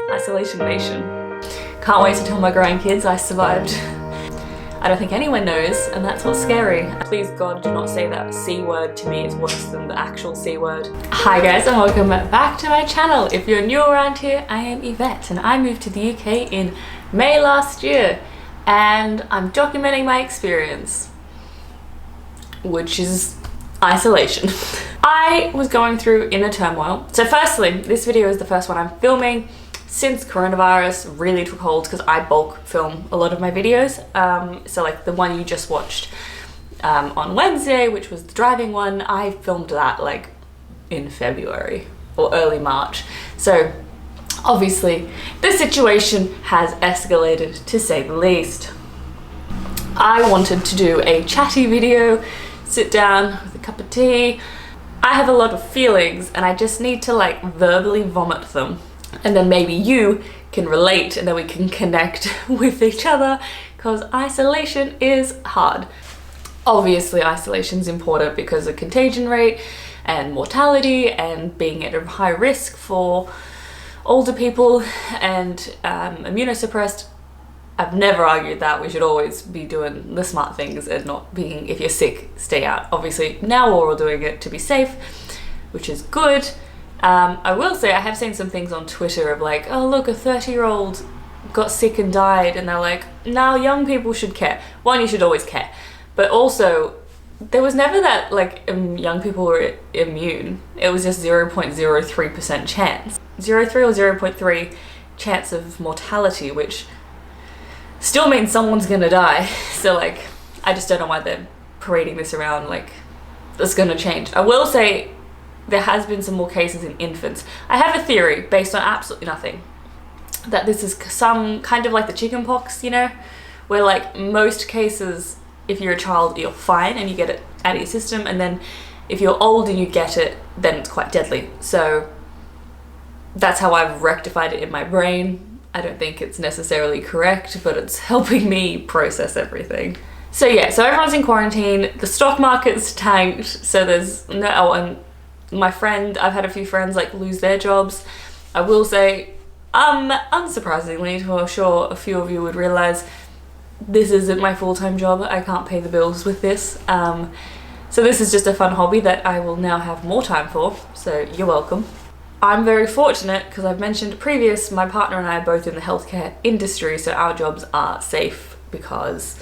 Isolation Nation. Can't wait to tell my grandkids I survived. I don't think anyone knows, and that's what's scary. Please God, do not say that C word. To me, it's worse than the actual C word. Hi guys, and welcome back to my channel. If you're new around here, I am Yvette, and I moved to the UK in May last year, and I'm documenting my experience, which is isolation. I was going through inner turmoil. So firstly, this video is the first one I'm filming since coronavirus really took hold, because I bulk film a lot of my videos. So like the one you just watched on Wednesday, which was the driving one, I filmed that like in February or early March. So obviously the situation has escalated, to say the least. I wanted to do a chatty video, sit down with a cup of tea. I have a lot of feelings and I just need to like verbally vomit them. And then maybe you can relate and then we can connect with each other, because isolation is hard. Obviously isolation is important because of contagion rate and mortality and being at a high risk for older people and immunosuppressed. I've never argued that we should always be doing the smart things and not being, if you're sick, stay out. Obviously now we're all doing it to be safe, which is good. I will say I have seen some things on Twitter of like, oh look, a 30-year-old got sick and died, and they're like, now young people should care. One, you should always care, but also there was never that like young people were immune. It was just 0.03% chance, 0.3 or 0.3 chance of mortality, which still means someone's gonna die. So like, I just don't know why they're parading this around like it's gonna change. I will say there has been some more cases in infants. I have a theory based on absolutely nothing, that this is some kind of like the chicken pox, you know, where like most cases, if you're a child, you're fine and you get it out of your system, and then if you're old and you get it, then it's quite deadly. So that's how I've rectified it in my brain. I don't think it's necessarily correct, but it's helping me process everything. So yeah, so everyone's in quarantine, the stock market's tanked, so there's no, oh, and my friend, I've had a few friends like lose their jobs. I will say, unsurprisingly, to I'm sure a few of you would realize, this isn't my full-time job. I can't pay the bills with this. So this is just a fun hobby that I will now have more time for, so you're welcome. I'm very fortunate because I've mentioned previous, my partner and I are both in the healthcare industry, so our jobs are safe because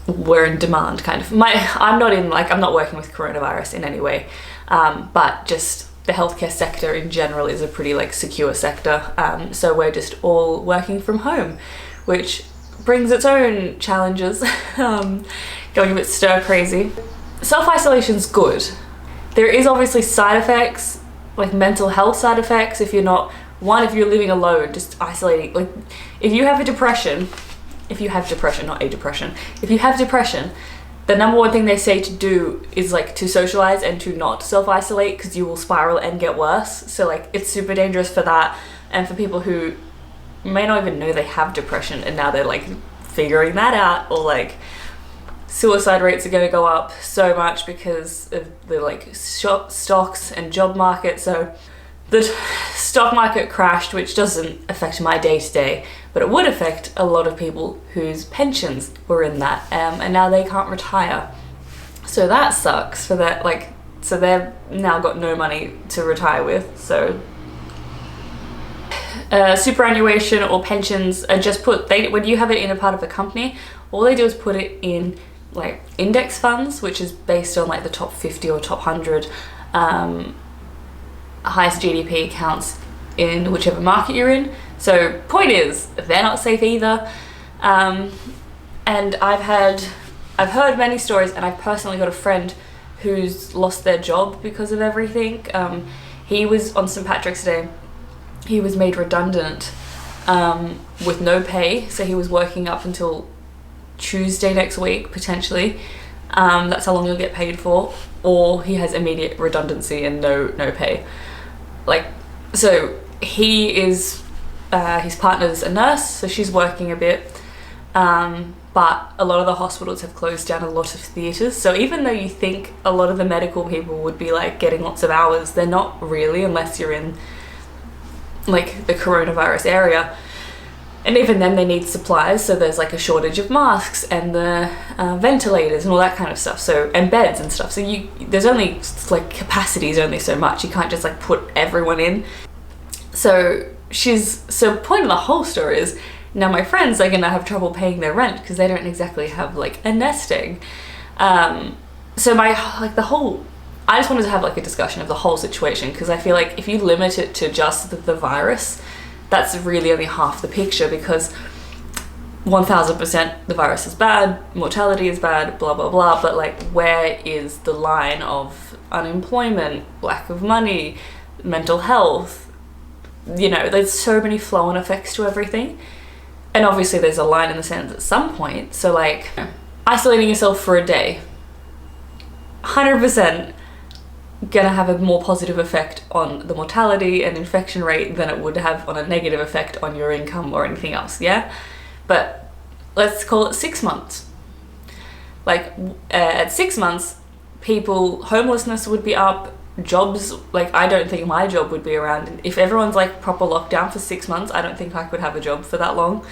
we're in demand, kind of. I'm not working with coronavirus in any way, but just the healthcare sector in general is a pretty like secure sector. So we're just all working from home, which brings its own challenges, going a bit stir crazy. Self-isolation's good. There is obviously side effects, like mental health side effects. If you're living alone, just isolating, like if you have depression, the number one thing they say to do is like to socialize and to not self-isolate, because you will spiral and get worse. So like it's super dangerous for that, and for people who may not even know they have depression and now they're like figuring that out, or like suicide rates are going to go up so much because of the like stocks and job market. So the stock market crashed, which doesn't affect my day-to-day, but it would affect a lot of people whose pensions were in that, and now they can't retire. So that sucks for that, like, so they've now got no money to retire with. So superannuation or pensions are just when you have it in a part of a company, all they do is put it in like index funds, which is based on like the top 50 or top 100 highest GDP accounts in whichever market you're in. So point is, they're not safe either. And I've heard many stories, and I've personally got a friend who's lost their job because of everything. He was on St. Patrick's Day, he was made redundant with no pay, so he was working up until Tuesday next week, potentially. That's how long he'll get paid for, or he has immediate redundancy and no pay. Like, so he is, his partner's a nurse, so she's working a bit, but a lot of the hospitals have closed down a lot of theatres, so even though you think a lot of the medical people would be like getting lots of hours, they're not really, unless you're in like the coronavirus area. And even then they need supplies, so there's like a shortage of masks and the ventilators and all that kind of stuff, so, and beds and stuff. So there's only like capacity is only so much. You can't just like put everyone in. So point of the whole story is now my friends are gonna have trouble paying their rent because they don't exactly have like a nest egg. So I just wanted to have like a discussion of the whole situation, because I feel like if you limit it to just the virus, that's really only half the picture, because 1000% the virus is bad, mortality is bad, blah blah blah, but like where is the line of unemployment, lack of money, mental health? You know, there's so many flow-on effects to everything, and obviously there's a line in the sand at some point. So like isolating yourself for a day, 100% gonna have a more positive effect on the mortality and infection rate than it would have on a negative effect on your income or anything else, yeah? But let's call it 6 months. Like at 6 months, homelessness would be up, jobs, like I don't think my job would be around. If everyone's like proper lockdown for 6 months, I don't think I could have a job for that long.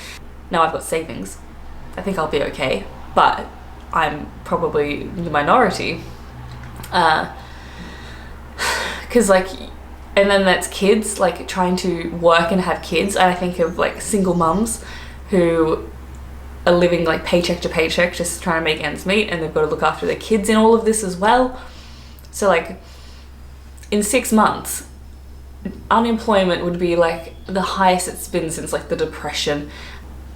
Now I've got savings. I think I'll be okay, but I'm probably the minority. Because like, and then that's kids, like trying to work and have kids. And I think of like single mums who are living like paycheck to paycheck, just trying to make ends meet, and they've got to look after their kids in all of this as well. So like in 6 months, unemployment would be like the highest it's been since like the Depression,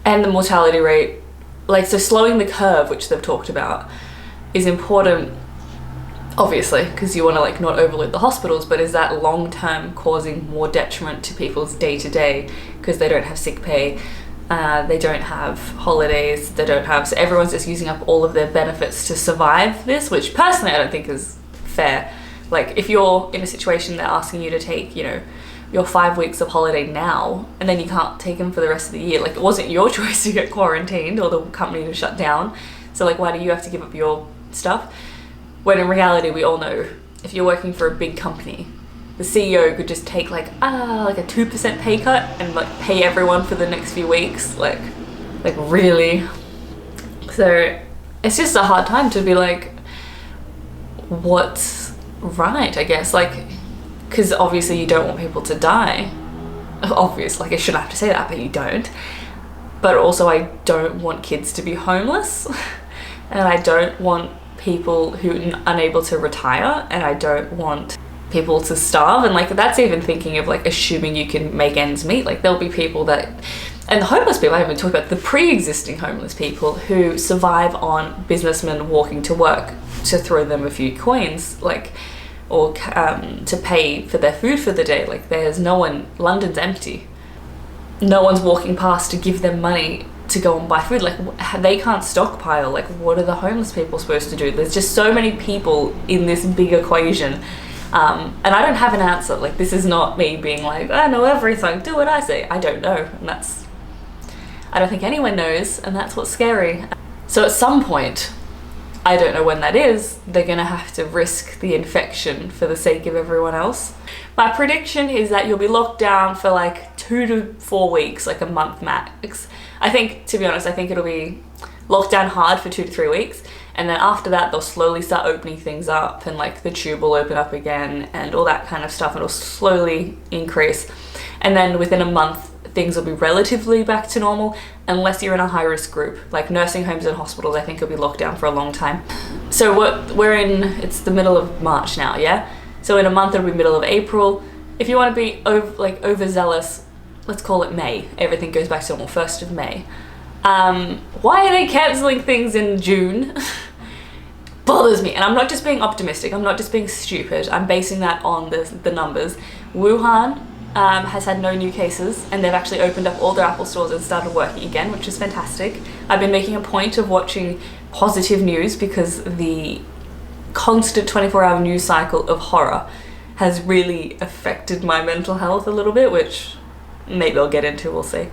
and the mortality rate, like, so slowing the curve, which they've talked about, is important, obviously, because you want to like not overload the hospitals, but is that long term causing more detriment to people's day to day because they don't have sick pay, they don't have holidays, so everyone's just using up all of their benefits to survive this, which personally I don't think is fair. Like if you're in a situation they're asking you to take, you know, your 5 weeks of holiday now, and then you can't take them for the rest of the year, like it wasn't your choice to get quarantined or the company to shut down, so like why do you have to give up your stuff? When in reality, we all know if you're working for a big company, the CEO could just take like a 2% pay cut and like pay everyone for the next few weeks. Like really. So it's just a hard time to be like, what's right, I guess, like, because obviously you don't want people to die. Obvious, like I shouldn't have to say that, but you don't. But also I don't want kids to be homeless, and I don't want people who are unable to retire, and I don't want people to starve. And like that's even thinking of like assuming you can make ends meet. Like there'll be people that, and the homeless people, I haven't talked about the pre-existing homeless people who survive on businessmen walking to work to throw them a few coins, like, or to pay for their food for the day. Like there's no one, London's empty, no one's walking past to give them money to go and buy food. Like they can't stockpile. Like what are the homeless people supposed to do? There's just so many people in this big equation, and I don't have an answer. Like this is not me being like, I know everything, do what I say. I don't know, and I don't think anyone knows, and that's what's scary. So at some point, I don't know when that is, they're gonna have to risk the infection for the sake of everyone else. My prediction is that you'll be locked down for like 2 to 4 weeks, like a month max. I think, to be honest, I think it'll be locked down hard for 2 to 3 weeks, and then after that they'll slowly start opening things up, and like the tube will open up again and all that kind of stuff. It'll slowly increase, and then within a month things will be relatively back to normal, unless you're in a high risk group. Like nursing homes and hospitals, I think will be locked down for a long time. So it's the middle of March now, yeah? So in a month it'll be middle of April. If you want to be overzealous, let's call it May. Everything goes back to normal, 1st of May. Why are they cancelling things in June? Bothers me. And I'm not just being optimistic, I'm not just being stupid, I'm basing that on the numbers. Wuhan has had no new cases, and they've actually opened up all their Apple stores and started working again, which is fantastic. I've been making a point of watching positive news because the constant 24-hour news cycle of horror has really affected my mental health a little bit, which maybe I'll get into, we'll see.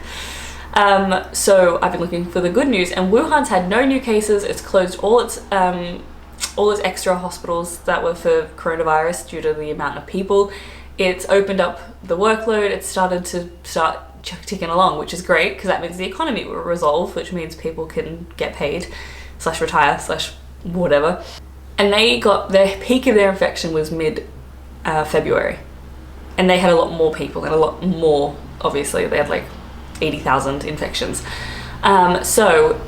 So I've been looking for the good news, and Wuhan's had no new cases. It's closed all its extra hospitals that were for coronavirus due to the amount of people it's opened up the workload, it's started to ticking along, which is great because that means the economy will resolve, which means people can get paid / retire / whatever. And they got their peak of their infection was mid February, and they had a lot more people and a lot more, obviously they had like 80,000 infections. So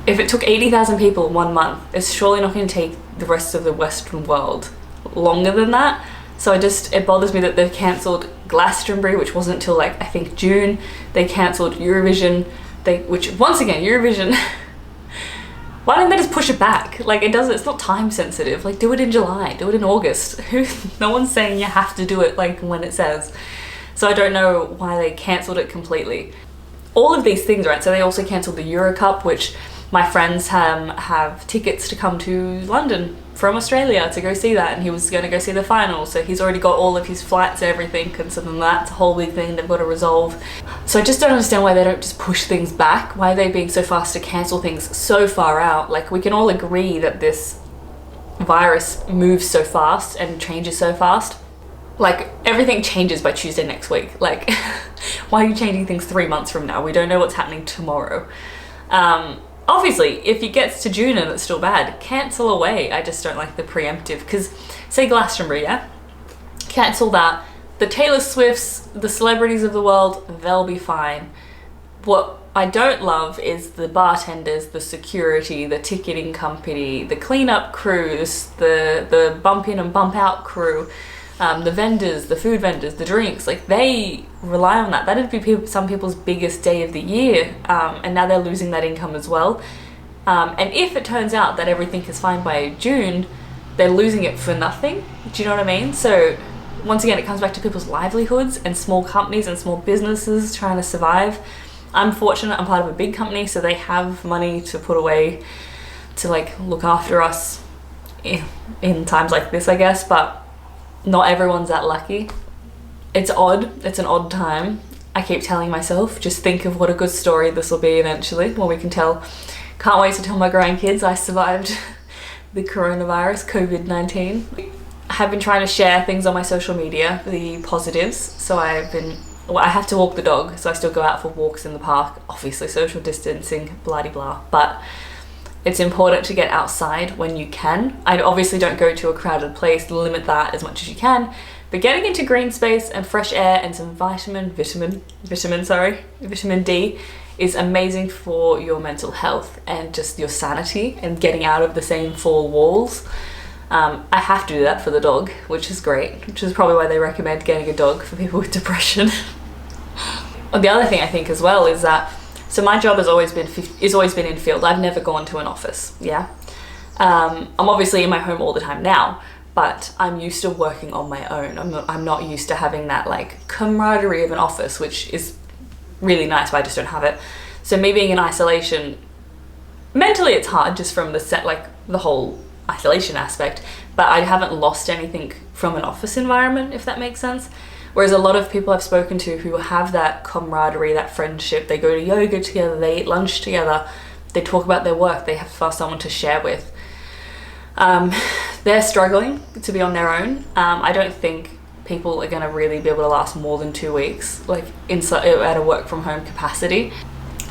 if it took 80,000 people in 1 month, it's surely not going to take the rest of the Western world longer than that. So it bothers me that they've cancelled Glastonbury, which wasn't until like I think June. They cancelled Eurovision, which once again, Eurovision, why didn't they just push it back? Like it's not time sensitive. Like do it in July, do it in August. No one's saying you have to do it like when it says. So I don't know why they cancelled it completely. All of these things, right? So they also cancelled the Euro Cup, which my friends have tickets to come to London from Australia to go see that, and he was going to go see the final, so he's already got all of his flights and everything, and so then that's a whole big thing they've got to resolve. So I just don't understand why they don't just push things back. Why are they being so fast to cancel things so far out? Like, we can all agree that this virus moves so fast and changes so fast. Like, everything changes by Tuesday next week. Like, why are you changing things 3 months from now? We don't know what's happening tomorrow. Obviously, if it gets to June and it's still bad, cancel away. I just don't like the preemptive, because say Glastonbury, yeah? Cancel that. The Taylor Swifts, the celebrities of the world, they'll be fine. What I don't love is the bartenders, the security, the ticketing company, the cleanup crews, the bump in and bump out crew, the vendors, the food vendors, the drinks, like they rely on that. That'd be some people's biggest day of the year, and now they're losing that income as well. And if it turns out that everything is fine by June, they're losing it for nothing. Do you know what I mean? So once again, it comes back to people's livelihoods and small companies and small businesses trying to survive. I'm fortunate, I'm part of a big company, so they have money to put away to like look after us in times like this, I guess, but not everyone's that lucky. It's odd, it's an odd time. I keep telling myself, just think of what a good story this will be eventually, when we can tell. Can't wait to tell my grandkids I survived the coronavirus, COVID-19. I have been trying to share things on my social media, the positives. So I have to walk the dog, so I still go out for walks in the park, obviously social distancing, blah de blah, but it's important to get outside when you can. I obviously don't go to a crowded place, limit that as much as you can, but getting into green space and fresh air and some vitamin D is amazing for your mental health and just your sanity and getting out of the same four walls. I have to do that for the dog, which is great, which is probably why they recommend getting a dog for people with depression. The other thing I think as well is that, so my job has always been in field. I've never gone to an office, yeah? I'm obviously in my home all the time now, but I'm used to working on my own. I'm not used to having that like camaraderie of an office, which is really nice, but I just don't have it. So me being in isolation, mentally it's hard just from the whole isolation aspect, but I haven't lost anything from an office environment, if that makes sense. Whereas a lot of people I've spoken to who have that camaraderie, that friendship, they go to yoga together, they eat lunch together, they talk about their work, they have someone to share with. They're struggling to be on their own. I don't think people are going to really be able to last more than 2 weeks, like at a work from home capacity.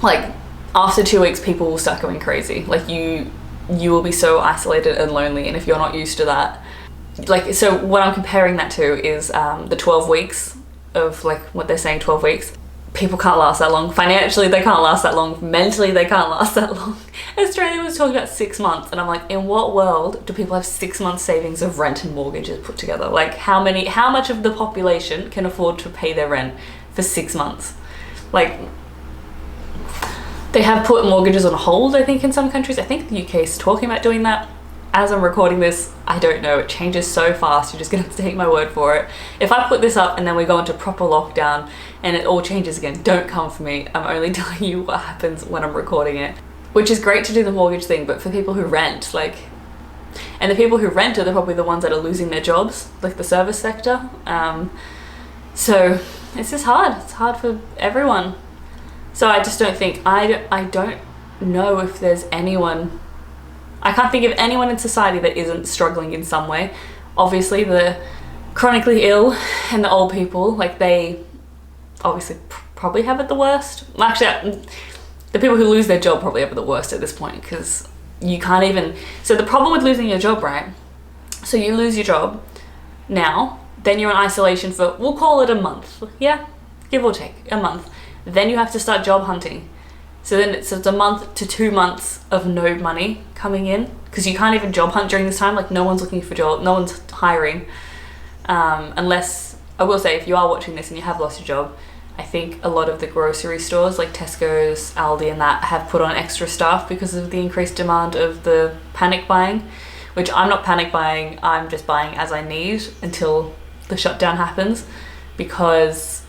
Like after 2 weeks, people will start going crazy. Like you will be so isolated and lonely, and if you're not used to that, like, so what I'm comparing that to is the 12 weeks of like what they're saying, 12 weeks. People can't last that long. Financially, they can't last that long. Mentally, they can't last that long. Australia was talking about 6 months, and I'm like, in what world do people have 6 months savings of rent and mortgages put together? Like how much of the population can afford to pay their rent for 6 months? Like, they have put mortgages on hold, I think, in some countries. I think the UK is talking about doing that. As I'm recording this, I don't know, it changes so fast, you're just gonna have to take my word for it. If I put this up and then we go into proper lockdown and it all changes again, don't come for me. I'm only telling you what happens when I'm recording it. Which is great to do the mortgage thing, but for people who rent, like, and the people who rent are probably the ones that are losing their jobs, like the service sector. So it's just hard, it's hard for everyone. So I just don't think, I don't know if there's anyone, I can't think of anyone in society that isn't struggling in some way. Obviously the chronically ill and the old people, like they obviously probably have it the worst. Actually, the people who lose their job probably have it the worst at this point, because you can't even, so the problem with losing your job, right? So you lose your job now, then you're in isolation for, we'll call it a month, yeah, give or take, a month. Then you have to start job hunting. So then it's a month to 2 months of no money coming in, because you can't even job hunt during this time. Like no one's looking for job, no one's hiring, unless, I will say, if you are watching this and you have lost your job, I think a lot of the grocery stores like Tesco's, Aldi and that have put on extra staff because of the increased demand of the panic buying, which I'm not panic buying, I'm just buying as I need until the shutdown happens, because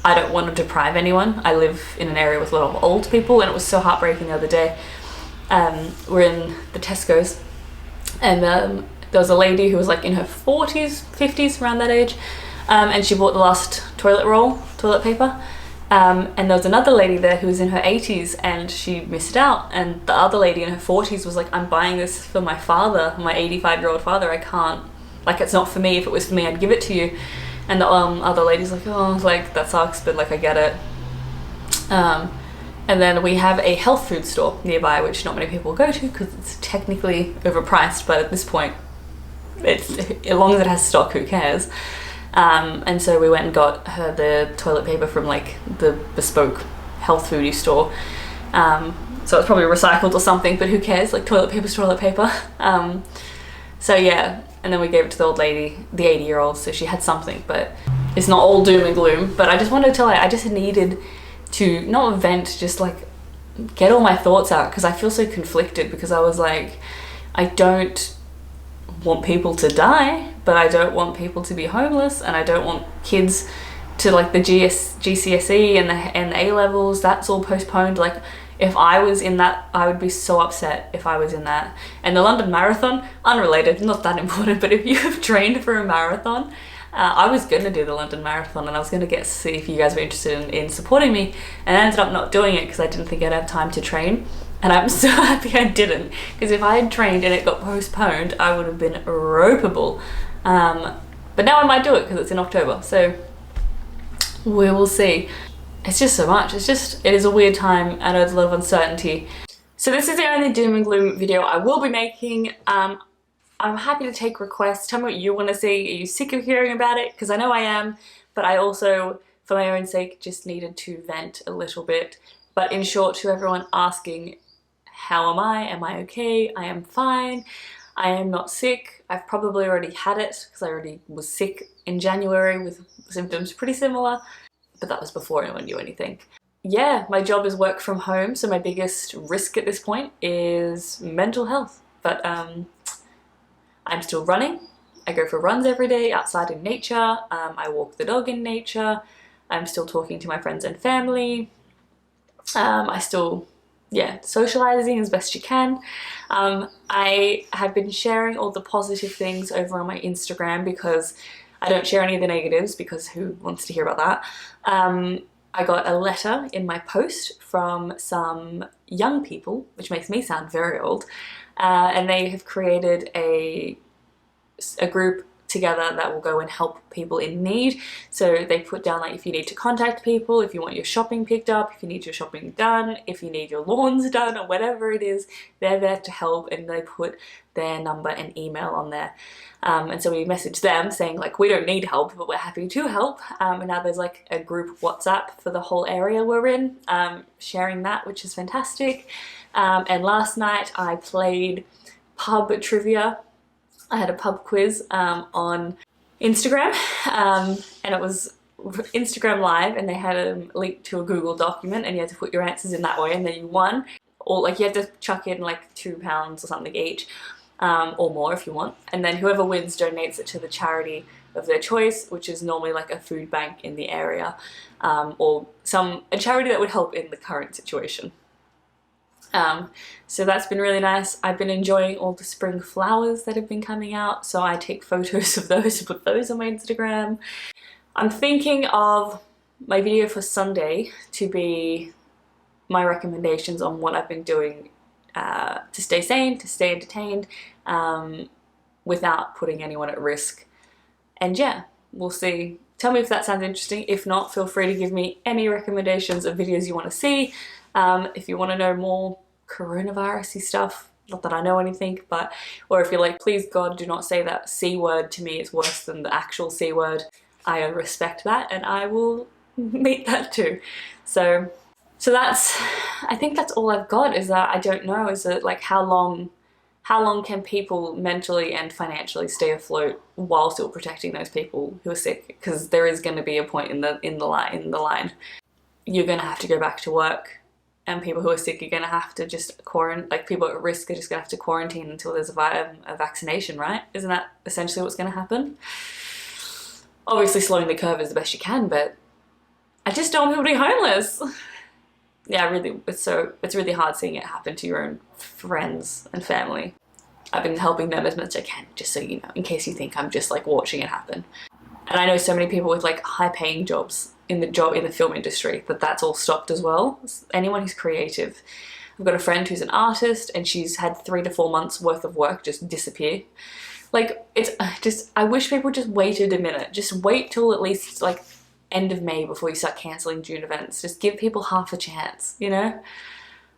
I don't want to deprive anyone. I live in an area with a lot of old people, and it was so heartbreaking the other day. We're in the Tesco's, and there was a lady who was like in her 40s, 50s, around that age, and she bought the last toilet paper, and there was another lady there who was in her 80s and she missed out, and the other lady in her 40s was like, I'm buying this for my father, my 85-year-old father. I can't, like, it's not for me. If it was for me, I'd give it to you. And the other lady's like, oh, like that sucks, but like I get it. And then we have a health food store nearby, which not many people go to because it's technically overpriced, but at this point, it's, as long as it has stock, who cares? And so we went and got her the toilet paper from like the bespoke health foodie store. So it's probably recycled or something, but who cares? Like toilet paper's toilet paper. So yeah, and then we gave it to the old lady, the 80-year-old, so she had something, but it's not all doom and gloom. But I just wanted to tell her, I just needed to not vent, just like get all my thoughts out, because I feel so conflicted, because I was like, I don't want people to die, but I don't want people to be homeless, and I don't want kids to like the GCSE and the A levels, that's all postponed. Like if I was in that, I would be so upset if I was in that. And the London Marathon, unrelated, not that important, but if you have trained for a marathon, I was gonna do the London Marathon, and I was gonna see if you guys were interested in supporting me, and I ended up not doing it because I didn't think I'd have time to train. And I'm so happy I didn't, because if I had trained and it got postponed, I would have been ropeable. But now I might do it because it's in October, so we will see. It's just so much. It is a weird time. I know there's a lot of uncertainty. So this is the only doom and gloom video I will be making. I'm happy to take requests. Tell me what you want to see. Are you sick of hearing about it? Because I know I am, but I also, for my own sake, just needed to vent a little bit. But in short, to everyone asking, how am I? Am I okay? I am fine. I am not sick. I've probably already had it because I already was sick in January with symptoms pretty similar, but that was before anyone knew anything. Yeah, my job is work from home, so my biggest risk at this point is mental health. But I'm still running. I go for runs every day outside in nature. I walk the dog in nature. I'm still talking to my friends and family. I still, yeah, socializing as best you can. I have been sharing all the positive things over on my Instagram because I don't share any of the negatives, because who wants to hear about that? I got a letter in my post from some young people, which makes me sound very old, and they have created a group together that will go and help people in need. So they put down like if you need to contact people, if you want your shopping picked up, if you need your shopping done, if you need your lawns done, or whatever it is, they're there to help, and they put their number and email on there. And so we messaged them saying like, we don't need help, but we're happy to help. And now there's like a group WhatsApp for the whole area we're in, sharing that, which is fantastic. And last night I played pub trivia. I had a pub quiz on Instagram, and it was Instagram Live, and they had a link to a Google document, and you had to put your answers in that way, and then you won. Or like you had to chuck in like £2 or something each, or more if you want, and then whoever wins donates it to the charity of their choice, which is normally like a food bank in the area, or a charity that would help in the current situation. So that's been really nice. I've been enjoying all the spring flowers that have been coming out, so I take photos of those and put those on my Instagram. I'm thinking of my video for Sunday to be my recommendations on what I've been doing to stay sane, to stay entertained, without putting anyone at risk. And yeah, we'll see. Tell me if that sounds interesting. If not, feel free to give me any recommendations of videos you want to see. If you want to know more coronavirus-y stuff, not that I know anything, but, or if you're like, please God, do not say that C word to me, it's worse than the actual C word. I respect that and I will meet that too. So that's, I think that's all I've got. Is that I don't know, is it like how long can people mentally and financially stay afloat while still protecting those people who are sick? Because there is going to be a point in the line. You're going to have to go back to work, and people who are sick are going to have to just quarantine. Like, people at risk are just going to have to quarantine until there's a vaccination, right? Isn't that essentially what's going to happen? Obviously, slowing the curve is the best you can, but I just don't want people to be homeless. Yeah, really, it's really hard seeing it happen to your own friends and family. I've been helping them as much as I can, just so you know, in case you think I'm just like watching it happen. And I know so many people with like high-paying jobs in the film industry that's all stopped as well. Anyone who's creative. I've got a friend who's an artist, and she's had 3 to 4 months worth of work just disappear. Like, it's just, I wish people just waited a minute. Just wait till at least like end of May before you start cancelling June events. Just give people half a chance, you know?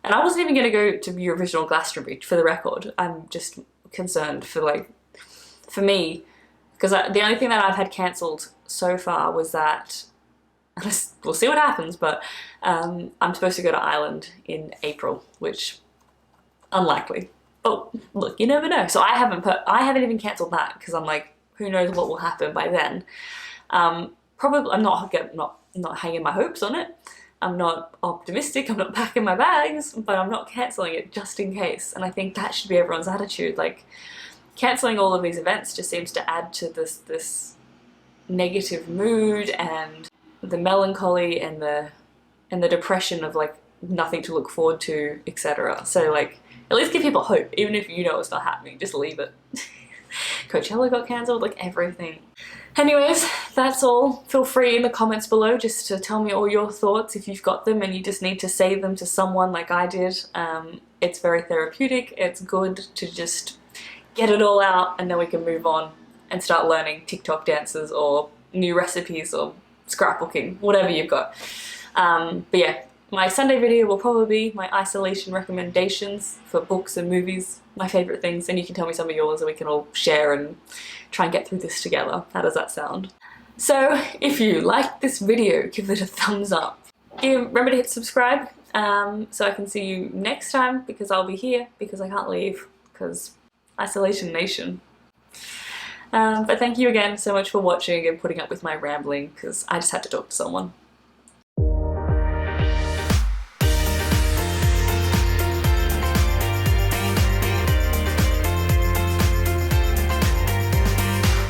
And I wasn't even going to go to Eurovision or Glastonbury, for the record. I'm just concerned for me, because the only thing that I've had cancelled so far was that, we'll see what happens, but I'm supposed to go to Ireland in April, which, unlikely. Oh, look, you never know. So I haven't even cancelled that, because I'm like, who knows what will happen by then. Probably, I'm not hanging my hopes on it. I'm not optimistic, I'm not packing my bags, but I'm not cancelling it just in case. And I think that should be everyone's attitude. Like, cancelling all of these events just seems to add to this negative mood and the melancholy and the depression of like nothing to look forward to, etc. So like, at least give people hope, even if you know it's not happening, just leave it. Coachella got cancelled, like everything. Anyways, that's all. Feel free in the comments below just to tell me all your thoughts if you've got them and you just need to say them to someone like I did. It's very therapeutic. It's good to just get it all out, and then we can move on and start learning TikTok dances or new recipes or scrapbooking, whatever you've got. But yeah, my Sunday video will probably be my isolation recommendations for books and movies, my favourite things, and you can tell me some of yours and we can all share and try and get through this together. How does that sound? So if you liked this video, give it a thumbs up. Remember to hit subscribe so I can see you next time, because I'll be here, because I can't leave, because Isolation Nation. But thank you again so much for watching and putting up with my rambling, because I just had to talk to someone.